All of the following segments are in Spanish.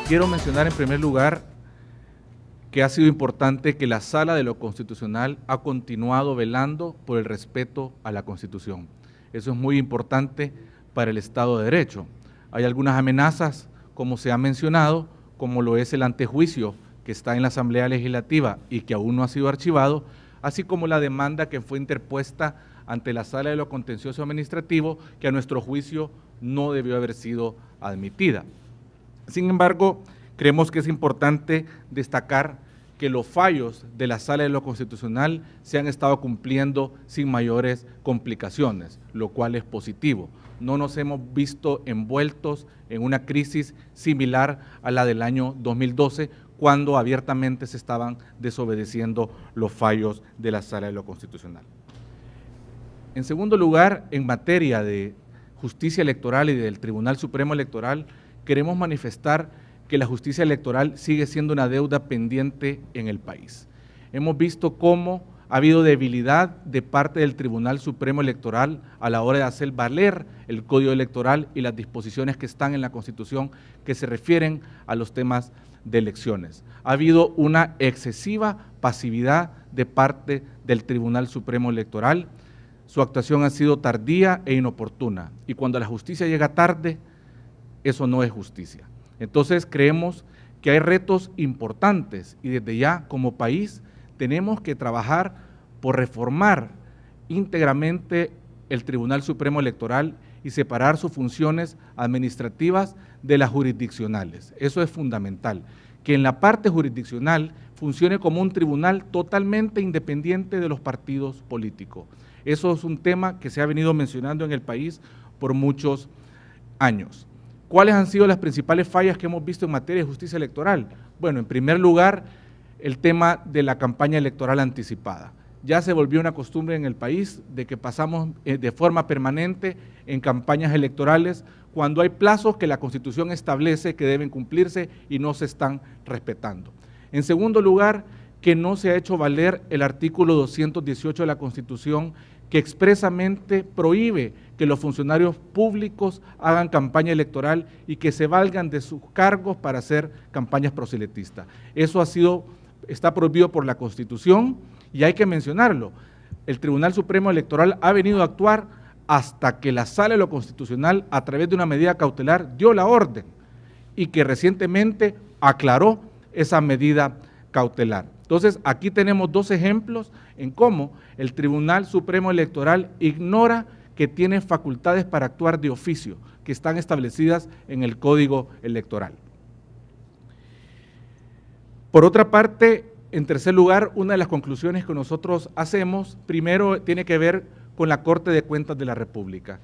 Quiero mencionar en primer lugar que ha sido importante que la Sala de lo Constitucional ha continuado velando por el respeto a la Constitución. Eso es muy importante para el Estado de Derecho. Hay algunas amenazas, como se ha mencionado, como lo es el antejuicio que está en la Asamblea Legislativa y que aún no ha sido archivado, así como la demanda que fue interpuesta ante la Sala de lo Contencioso Administrativo, que a nuestro juicio no debió haber sido admitida. Sin embargo, creemos que es importante destacar que los fallos de la Sala de lo Constitucional se han estado cumpliendo sin mayores complicaciones, lo cual es positivo. No nos hemos visto envueltos en una crisis similar a la del año 2012, cuando abiertamente se estaban desobedeciendo los fallos de la Sala de lo Constitucional. En segundo lugar, en materia de justicia electoral y del Tribunal Supremo Electoral, queremos manifestar que la justicia electoral sigue siendo una deuda pendiente en el país. Hemos visto cómo ha habido debilidad de parte del Tribunal Supremo Electoral a la hora de hacer valer el Código Electoral y las disposiciones que están en la Constitución que se refieren a los temas de elecciones. Ha habido una excesiva pasividad de parte del Tribunal Supremo Electoral. Su actuación ha sido tardía e inoportuna, y cuando la justicia llega tarde, eso no es justicia. Entonces creemos que hay retos importantes y desde ya como país tenemos que trabajar por reformar íntegramente el Tribunal Supremo Electoral y separar sus funciones administrativas de las jurisdiccionales. Eso es fundamental, que en la parte jurisdiccional funcione como un tribunal totalmente independiente de los partidos políticos. Eso es un tema que se ha venido mencionando en el país por muchos años. ¿Cuáles han sido las principales fallas que hemos visto en materia de justicia electoral? Bueno, en primer lugar, el tema de la campaña electoral anticipada. Ya se volvió una costumbre en el país de que pasamos de forma permanente en campañas electorales cuando hay plazos que la Constitución establece que deben cumplirse y no se están respetando. En segundo lugar, que no se ha hecho valer el artículo 218 de la Constitución, que expresamente prohíbe que los funcionarios públicos hagan campaña electoral y que se valgan de sus cargos para hacer campañas proselitistas. Eso está prohibido por la Constitución y hay que mencionarlo. El Tribunal Supremo Electoral ha venido a actuar hasta que la Sala de lo Constitucional, a través de una medida cautelar, dio la orden y que recientemente aclaró esa medida cautelar. Entonces, aquí tenemos dos ejemplos en cómo el Tribunal Supremo Electoral ignora que tiene facultades para actuar de oficio, que están establecidas en el Código Electoral. Por otra parte, en tercer lugar, una de las conclusiones que nosotros hacemos, primero tiene que ver con la Corte de Cuentas de la República.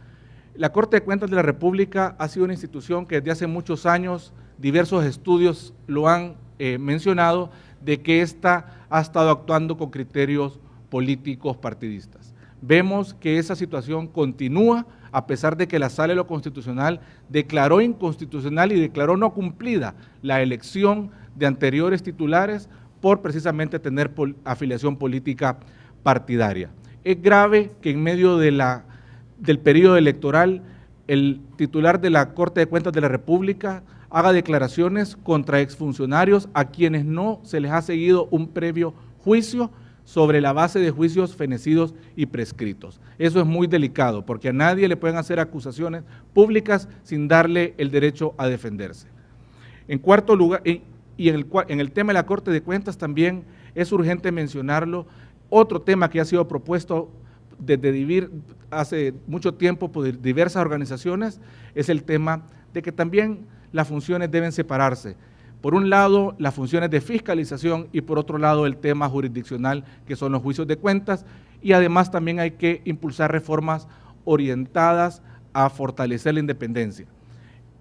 La Corte de Cuentas de la República ha sido una institución que desde hace muchos años, diversos estudios lo han mencionado, de que ésta ha estado actuando con criterios políticos partidistas. Vemos que esa situación continúa a pesar de que la Sala de lo Constitucional declaró inconstitucional y declaró no cumplida la elección de anteriores titulares por precisamente tener afiliación política partidaria. Es grave que en medio del periodo electoral el titular de la Corte de Cuentas de la República haga declaraciones contra exfuncionarios a quienes no se les ha seguido un previo juicio sobre la base de juicios fenecidos y prescritos. Eso es muy delicado porque a nadie le pueden hacer acusaciones públicas sin darle el derecho a defenderse. En cuarto lugar, y en el tema de la Corte de Cuentas también es urgente mencionarlo, otro tema que ha sido propuesto desde hace mucho tiempo por diversas organizaciones es el tema de que también las funciones deben separarse. Por un lado, las funciones de fiscalización y por otro lado, el tema jurisdiccional, que son los juicios de cuentas, y además también hay que impulsar reformas orientadas a fortalecer la independencia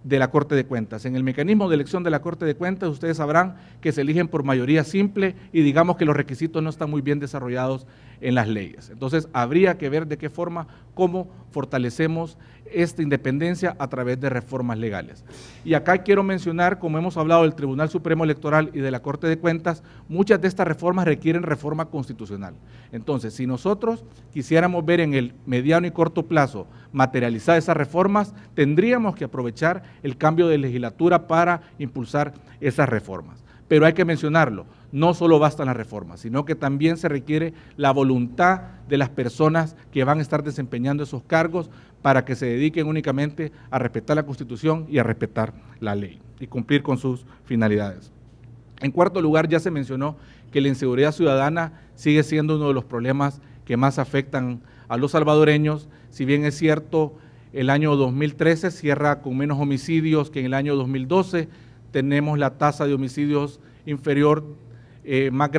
de la Corte de Cuentas. En el mecanismo de elección de la Corte de Cuentas, ustedes sabrán que se eligen por mayoría simple y digamos que los requisitos no están muy bien desarrollados en las leyes. Entonces, habría que ver de qué forma, cómo fortalecemos esta independencia a través de reformas legales. Y acá quiero mencionar, como hemos hablado del Tribunal Supremo Electoral y de la Corte de Cuentas, muchas de estas reformas requieren reforma constitucional. Entonces, si nosotros quisiéramos ver en el mediano y corto plazo materializar esas reformas, tendríamos que aprovechar el cambio de legislatura para impulsar esas reformas. Pero hay que mencionarlo, no solo bastan las reformas, sino que también se requiere la voluntad de las personas que van a estar desempeñando esos cargos para que se dediquen únicamente a respetar la Constitución y a respetar la ley y cumplir con sus finalidades. En cuarto lugar, ya se mencionó que la inseguridad ciudadana sigue siendo uno de los problemas que más afectan a los salvadoreños. Si bien es cierto, el año 2013 cierra con menos homicidios que en el año 2012, tenemos la tasa de homicidios inferior, más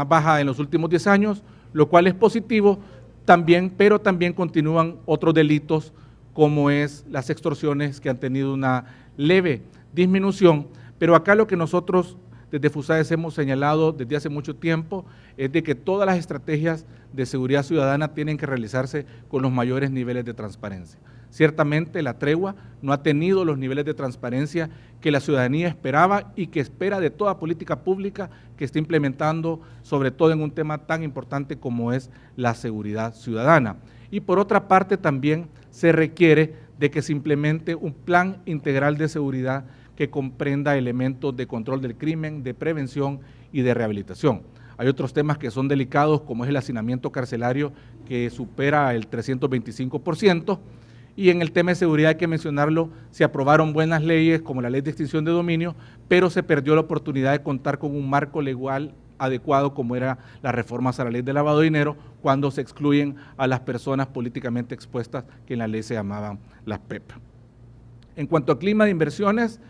baja en los últimos 10 años, lo cual es positivo también, pero también continúan otros delitos como es las extorsiones, que han tenido una leve disminución, pero acá lo que nosotros desde FUSAES hemos señalado desde hace mucho tiempo es de que todas las estrategias de seguridad ciudadana tienen que realizarse con los mayores niveles de transparencia. Ciertamente la tregua no ha tenido los niveles de transparencia que la ciudadanía esperaba y que espera de toda política pública que esté implementando, sobre todo en un tema tan importante como es la seguridad ciudadana. Y por otra parte también se requiere de que se implemente un plan integral de seguridad que comprenda elementos de control del crimen, de prevención y de rehabilitación. Hay otros temas que son delicados, como es el hacinamiento carcelario, que supera el 325%, y en el tema de seguridad hay que mencionarlo, se aprobaron buenas leyes como la ley de extinción de dominio, pero se perdió la oportunidad de contar con un marco legal adecuado como era las reformas a la ley de lavado de dinero, cuando se excluyen a las personas políticamente expuestas, que en la ley se llamaban las PEP. En cuanto al clima de inversiones,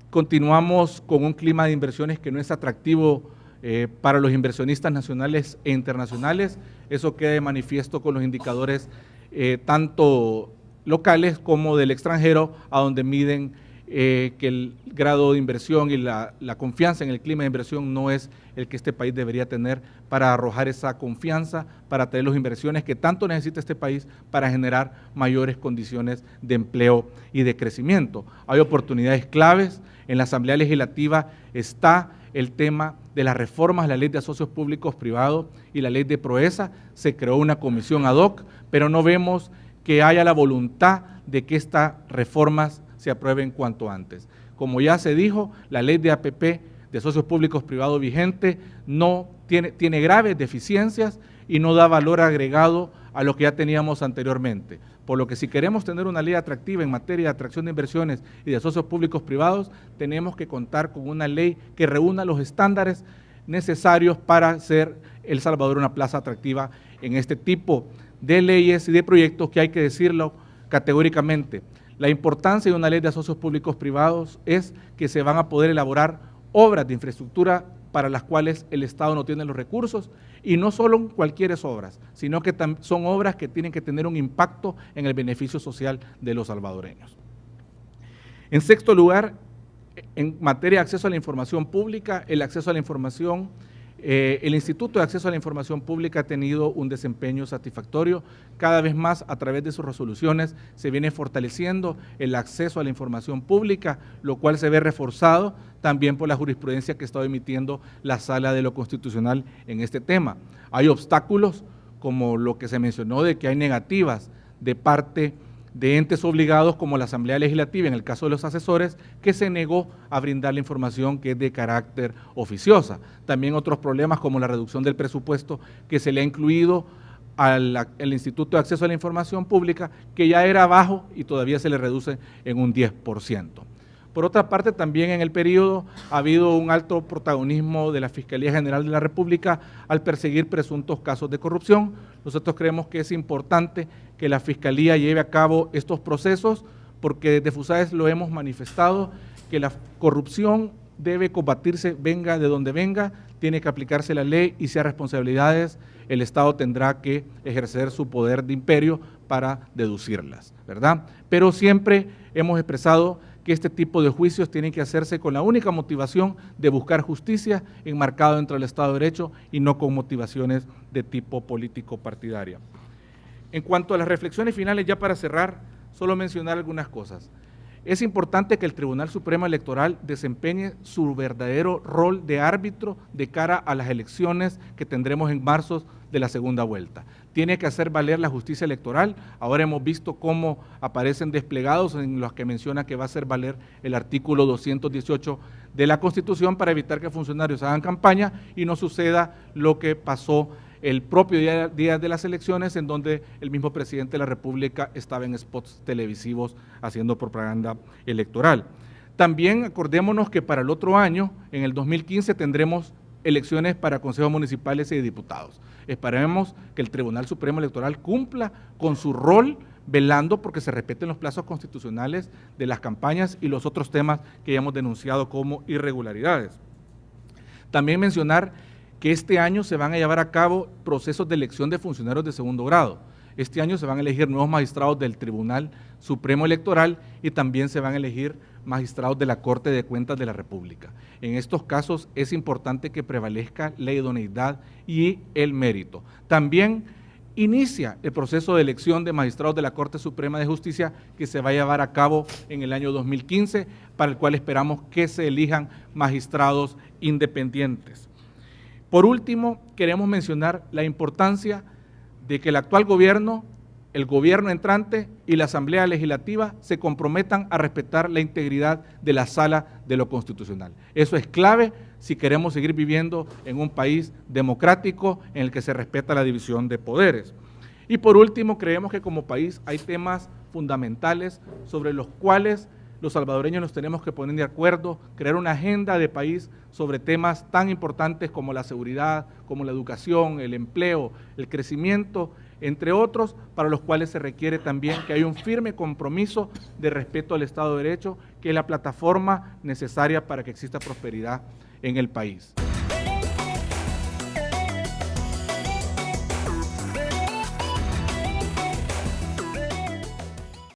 continuamos con un clima de inversiones que no es atractivo para los inversionistas nacionales e internacionales. Eso queda de manifiesto con los indicadores tanto locales como del extranjero, a donde miden que el grado de inversión y la confianza en el clima de inversión no es el que este país debería tener para arrojar esa confianza, para traer las inversiones que tanto necesita este país para generar mayores condiciones de empleo y de crecimiento. Hay oportunidades claves. En la Asamblea Legislativa está el tema de las reformas, la ley de asocios públicos privados y la ley de Proesa. Se creó una comisión ad hoc, pero no vemos que haya la voluntad de que estas reformas se aprueben cuanto antes. Como ya se dijo, la ley de APP, de socios públicos privados vigente, no tiene graves deficiencias y no da valor agregado a lo que ya teníamos anteriormente. Por lo que si queremos tener una ley atractiva en materia de atracción de inversiones y de socios públicos privados, tenemos que contar con una ley que reúna los estándares necesarios para hacer El Salvador una plaza atractiva en este tipo de leyes y de proyectos, que hay que decirlo categóricamente. La importancia de una ley de asocios públicos privados es que se van a poder elaborar obras de infraestructura para las cuales el Estado no tiene los recursos, y no solo cualquier obras, sino que son obras que tienen que tener un impacto en el beneficio social de los salvadoreños. En sexto lugar, en materia de acceso a la información pública, el acceso a la información, el Instituto de Acceso a la Información Pública ha tenido un desempeño satisfactorio. Cada vez más, a través de sus resoluciones, se viene fortaleciendo el acceso a la información pública, lo cual se ve reforzado también por la jurisprudencia que está emitiendo la Sala de lo Constitucional en este tema. Hay obstáculos, como lo que se mencionó, de que hay negativas de parte de entes obligados como la Asamblea Legislativa, en el caso de los asesores, que se negó a brindar la información que es de carácter oficiosa. También otros problemas como la reducción del presupuesto que se le ha incluido al Instituto de Acceso a la Información Pública, que ya era bajo y todavía se le reduce en un 10%. Por otra parte, también en el periodo ha habido un alto protagonismo de la Fiscalía General de la República al perseguir presuntos casos de corrupción. Nosotros creemos que es importante que la Fiscalía lleve a cabo estos procesos, porque desde FUSAES lo hemos manifestado, que la corrupción debe combatirse, venga de donde venga, tiene que aplicarse la ley, y si hay responsabilidades, el Estado tendrá que ejercer su poder de imperio para deducirlas, ¿verdad? Pero siempre hemos expresado que este tipo de juicios tienen que hacerse con la única motivación de buscar justicia, enmarcado dentro del Estado de Derecho y no con motivaciones de tipo político partidaria. En cuanto a las reflexiones finales, ya para cerrar, solo mencionar algunas cosas. Es importante que el Tribunal Supremo Electoral desempeñe su verdadero rol de árbitro de cara a las elecciones que tendremos en marzo de la segunda vuelta. Tiene que hacer valer la justicia electoral. Ahora hemos visto cómo aparecen desplegados en los que menciona que va a hacer valer el artículo 218 de la Constitución para evitar que funcionarios hagan campaña y no suceda lo que pasó el propio día de las elecciones, en donde el mismo presidente de la República estaba en spots televisivos haciendo propaganda electoral. También acordémonos que para el otro año, en el 2015, tendremos elecciones para consejos municipales y diputados. Esperemos que el Tribunal Supremo Electoral cumpla con su rol, velando porque se respeten los plazos constitucionales de las campañas y los otros temas que ya hemos denunciado como irregularidades. También mencionar que este año se van a llevar a cabo procesos de elección de funcionarios de segundo grado. Este año se van a elegir nuevos magistrados del Tribunal Supremo Electoral y también se van a elegir magistrados de la Corte de Cuentas de la República. En estos casos es importante que prevalezca la idoneidad y el mérito. También inicia el proceso de elección de magistrados de la Corte Suprema de Justicia que se va a llevar a cabo en el año 2015, para el cual esperamos que se elijan magistrados independientes. Por último, queremos mencionar la importancia de que el actual gobierno, el gobierno entrante y la Asamblea Legislativa se comprometan a respetar la integridad de la Sala de lo Constitucional. Eso es clave si queremos seguir viviendo en un país democrático en el que se respeta la división de poderes. Y por último, creemos que como país hay temas fundamentales sobre los cuales los salvadoreños nos tenemos que poner de acuerdo, crear una agenda de país sobre temas tan importantes como la seguridad, como la educación, el empleo, el crecimiento, entre otros, para los cuales se requiere también que haya un firme compromiso de respeto al Estado de Derecho, que es la plataforma necesaria para que exista prosperidad en el país.